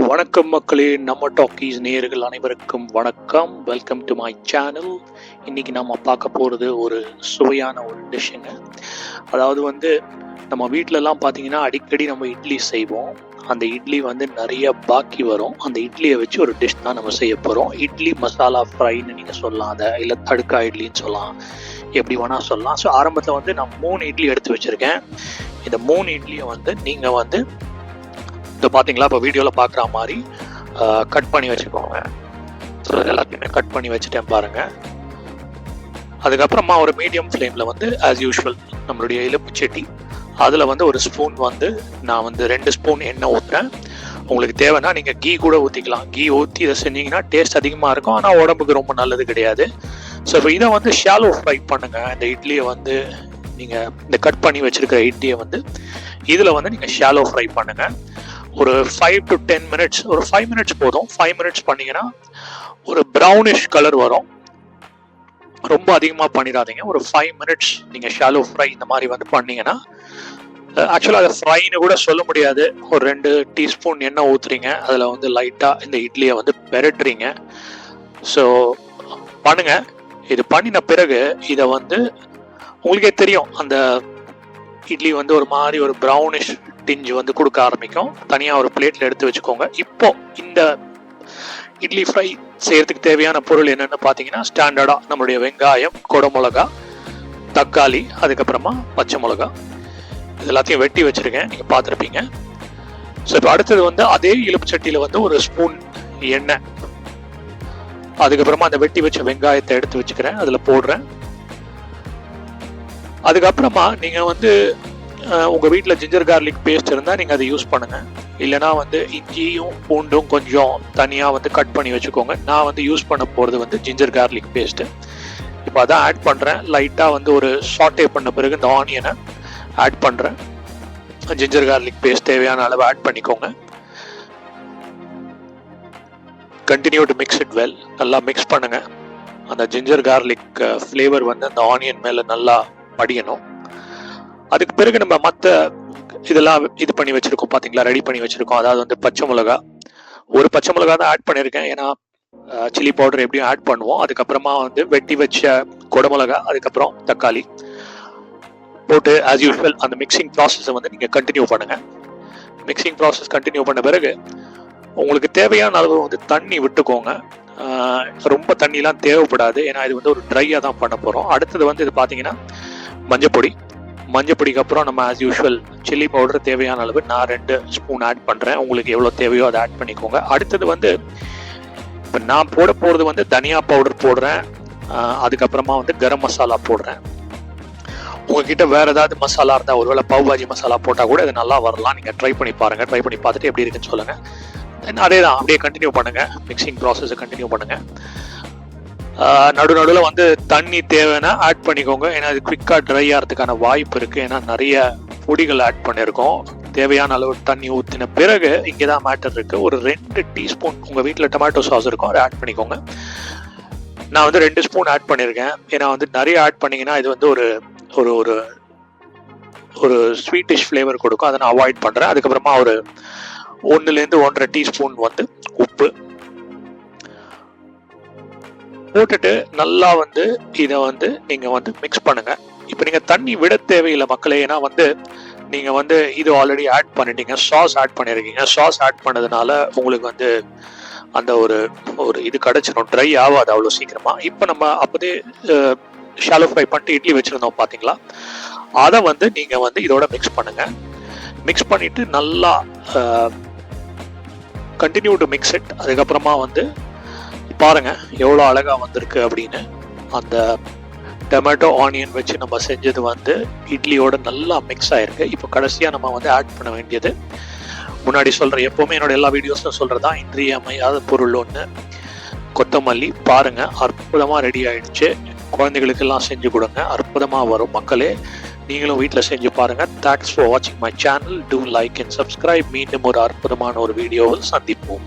வணக்கம் மக்களே, நம்ம டாக்கீஸ் நேயர்கள் அனைவருக்கும் வணக்கம். Welcome to my channel. இன்னைக்கு நம்ம பார்க்க போகிறது ஒரு சுவையான ஒரு டிஷ்ஷுங்க. அதாவது நம்ம வீட்டிலலாம் பார்த்தீங்கன்னா அடிக்கடி நம்ம இட்லி செய்வோம். அந்த இட்லி நிறைய பாக்கி வரும். அந்த இட்லியை வச்சு ஒரு டிஷ் தான் நம்ம செய்ய போகிறோம். இட்லி மசாலா ஃப்ரைன்னு நீங்கள் சொல்லலாம், அதை இல்லை தடுக்கா இட்லின்னு சொல்லலாம், எப்படி வேணால் சொல்லலாம். ஸோ ஆரம்பத்தில் நான் 3 இட்லி எடுத்து வச்சுருக்கேன். இந்த 3 இட்லியை நீங்கள் இதை பார்த்தீங்களா, இப்போ வீடியோவில் பார்க்குற மாதிரி கட் பண்ணி வச்சுக்கோங்க. ஸோ எல்லாத்தையுமே கட் பண்ணி வச்சுட்டேன் பாருங்கள். அதுக்கப்புறமா ஒரு மீடியம் ஃப்ளேமில் ஆஸ் யூஷுவல் நம்மளுடைய இலுப்பு சட்டி, அதில் ஒரு ஸ்பூன் நான் 2 ஸ்பூன் எண்ணெய் ஊற்றுறேன். உங்களுக்கு தேவைன்னா நீங்கள் கீ கூட ஊற்றிக்கலாம். கீ ஊற்றி இதை செஞ்சீங்கன்னா டேஸ்ட் அதிகமாக இருக்கும், ஆனால் உடம்புக்கு ரொம்ப நல்லது கிடையாது. ஸோ இப்போ இதை ஷாலோ ஃப்ரை பண்ணுங்கள். இந்த இட்லியை நீங்கள் இந்த கட் பண்ணி வச்சுருக்கிற இட்லியை இதில் நீங்கள் ஷாலோ ஃப்ரை பண்ணுங்கள். ஒரு 5 to 10 minutes, ஒரு 5 minutes போதும். 5 minutes பண்ணிங்கன்னா ஒரு ப்ரௌனிஷ் கலர் வரும். ரொம்ப அதிகமாக பண்ணிடாதீங்க. ஒரு 5 minutes நீங்கள் ஷாலோ ஃப்ரை இந்த மாதிரி பண்ணீங்கன்னா, ஆக்சுவலாக அதை ஃப்ரைன்னு கூட சொல்ல முடியாது. ஒரு 2 டீஸ்பூன் எண்ணெய் ஊற்றுறீங்க, அதில் லைட்டாக இந்த இட்லியை பெரட்டுறீங்க. ஸோ பண்ணுங்க. இது பண்ணின பிறகு இதை உங்களுக்கே தெரியும், அந்த இட்லி ஒரு மாதிரி ஒரு ப்ரௌனிஷ் டிஞ்சு கொடுக்க ஆரம்பிக்கும். தனியாக ஒரு பிளேட்டில் எடுத்து வச்சுக்கோங்க. இப்போ இந்த இட்லி ஃப்ரை செய்யறதுக்கு தேவையான பொருள் என்னென்னு பார்த்தீங்கன்னா, ஸ்டாண்டர்டாக நம்மளுடைய வெங்காயம், குடமிளகா, தக்காளி, அதுக்கப்புறமா பச்சை மிளகா, இது எல்லாத்தையும் வெட்டி வச்சுருக்கேன், நீங்கள் பார்த்துருப்பீங்க. ஸோ இப்போ அடுத்தது அதே இலுப்பு சட்டியில் ஒரு ஸ்பூன் எண்ணெய், அதுக்கப்புறமா அந்த வெட்டி வச்ச வெங்காயத்தை எடுத்து வச்சுக்கிறேன், அதில் போடுறேன். அதுக்கப்புறமா நீங்கள் உங்கள் வீட்டில் ஜிஞ்சர் கார்லிக் பேஸ்ட் இருந்தால் நீங்கள் அதை யூஸ் பண்ணுங்கள். இல்லைனா இஞ்சியும் பூண்டும் கொஞ்சம் தனியாக கட் பண்ணி வச்சுக்கோங்க. நான் யூஸ் பண்ண போகிறது ஜிஞ்சர் கார்லிக் பேஸ்ட்டு. இப்போ அதான் ஆட் பண்ணுறேன். லைட்டாக ஒரு சாட்டே பண்ண பிறகு இந்த ஆனியனை ஆட் பண்ணுறேன். ஜிஞ்சர் கார்லிக் பேஸ்ட் தேவையான அளவு ஆட் பண்ணிக்கோங்க. Continue to mix it well. நல்லா மிக்ஸ் பண்ணுங்கள். அந்த ஜிஞ்சர் கார்லிக் ஃப்ளேவர் அந்த ஆனியன் மேலே நல்லா படியணும். அதுக்கு பிறகு நம்ம மற்ற இதெல்லாம் இது பண்ணி வச்சுருக்கோம் பார்த்தீங்களா, ரெடி பண்ணி வச்சுருக்கோம். அதாவது பச்சை மிளகா, ஒரு பச்சை மிளகா தான் ஆட் பண்ணியிருக்கேன், ஏன்னா சில்லி பவுடர் எப்படியும் ஆட் பண்ணுவோம். அதுக்கப்புறமா வெட்டி வச்ச குடமிளகா, அதுக்கப்புறம் தக்காளி போட்டு ஆஸ் யூஷுவல் அந்த மிக்சிங் ப்ராசஸை நீங்கள் கண்டினியூ பண்ணுங்கள். மிக்சிங் ப்ராசஸ் கண்டினியூ பண்ண பிறகு உங்களுக்கு தேவையான அளவு தண்ணி விட்டுக்கோங்க. ரொம்ப தண்ணிலாம் தேவைப்படாது, ஏன்னா இது ஒரு ட்ரையாக தான் பண்ண போகிறோம். அடுத்தது இது பார்த்தீங்கன்னா மஞ்சப்பொடிக்கு அப்புறம் நம்ம ஆஸ் யூஷுவல் சில்லி பவுடர் தேவையான அளவு நான் 2 ஸ்பூன் ஆட் பண்ணுறேன். உங்களுக்கு எவ்வளோ தேவையோ அதை ஆட் பண்ணிக்கோங்க. அடுத்தது இப்போ நான் போட போகிறது தனியா பவுடர் போடுறேன். அதுக்கப்புறமா கரம் மசாலா போடுறேன். உங்ககிட்ட வேறு ஏதாவது மசாலா இருந்தால், ஒருவேளை பாவ் பாஜி மசாலா போட்டால் கூட இது நல்லா வரலாம். நீங்கள் ட்ரை பண்ணி பாருங்கள். ட்ரை பண்ணி பார்த்துட்டு எப்படி இருக்குன்னு சொல்லுங்கள். அதே தான், அப்படியே கண்டினியூ பண்ணுங்கள். மிக்சிங் ப்ராசஸை கண்டினியூ பண்ணுங்கள். நடுவில் தண்ணி தேவைன்னா ஆட் பண்ணிக்கோங்க, ஏன்னா அது குவிக்காக ட்ரை ஆகிறதுக்கான வாய்ப்பு இருக்குது. ஏன்னா நிறைய பொடிகள் ஆட் பண்ணியிருக்கோம். தேவையான அளவு தண்ணி ஊற்றின பிறகு இங்கே தான் மேட்டர் இருக்குது. ஒரு 2 டீஸ்பூன் உங்கள் வீட்டில் டொமேட்டோ சாஸ் இருக்கும், அதை ஆட் பண்ணிக்கோங்க. நான் 2 ஸ்பூன் ஆட் பண்ணியிருக்கேன், ஏன்னா நிறைய ஆட் பண்ணிங்கன்னா இது ஒரு ஒரு ஒரு ஸ்வீட்டிஷ் ஃப்ளேவர் கொடுக்கும். அதை நான் அவாய்ட் பண்ணுறேன். அதுக்கப்புறமா ஒரு 1லேருந்து 1.5 டீஸ்பூன் உப்பு போட்டுட்டு நல்லா இதை நீங்கள் மிக்ஸ் பண்ணுங்க. இப்போ நீங்கள் தண்ணி விட தேவையில்லை மக்களே, ஏன்னா நீங்கள் இது ஆல்ரெடி ஆட் பண்ணிட்டீங்க, சாஸ் ஆட் பண்ணியிருக்கீங்க. சாஸ் ஆட் பண்ணதுனால உங்களுக்கு அந்த ஒரு இது கிடச்சிடும், ட்ரை ஆகாது அவ்வளோ சீக்கிரமாக. இப்போ நம்ம அப்போதே ஷாலோ ஃப்ரை பண்ணிட்டு இட்லி வச்சுருந்தோம் பார்த்தீங்களா, அதை நீங்கள் இதோட மிக்ஸ் பண்ணுங்கள். மிக்ஸ் பண்ணிவிட்டு நல்லா கண்டினியூ டு மிக்ஸ் இட். அதுக்கப்புறமா பாருங்க எவ்வளோ அழகா வந்திருக்கு அப்படின்னு. அந்த டொமேட்டோ ஆனியன் வச்சு நம்ம செஞ்சது இட்லியோட நல்லா மிக்ஸ் ஆயிருக்கு. இப்போ கடைசியாக நம்ம ஆட் பண்ண வேண்டியது, முன்னாடி சொல்கிறேன், எப்போவுமே என்னோட எல்லா வீடியோஸும் சொல்கிறதா, இன்றியமையாத பொருள் ஒன்று கொத்தமல்லி. பாருங்க அற்புதமாக ரெடி ஆயிடுச்சு. குழந்தைகளுக்கெல்லாம் செஞ்சு கொடுங்க, அற்புதமாக வரும் மக்களே. நீங்களும் வீட்டில் செஞ்சு பாருங்கள். தேங்க்ஸ் ஃபார் வாட்சிங் my channel. Do like and subscribe. மீண்டும் ஒரு அற்புதமான ஒரு வீடியோவில் சந்திப்போம்.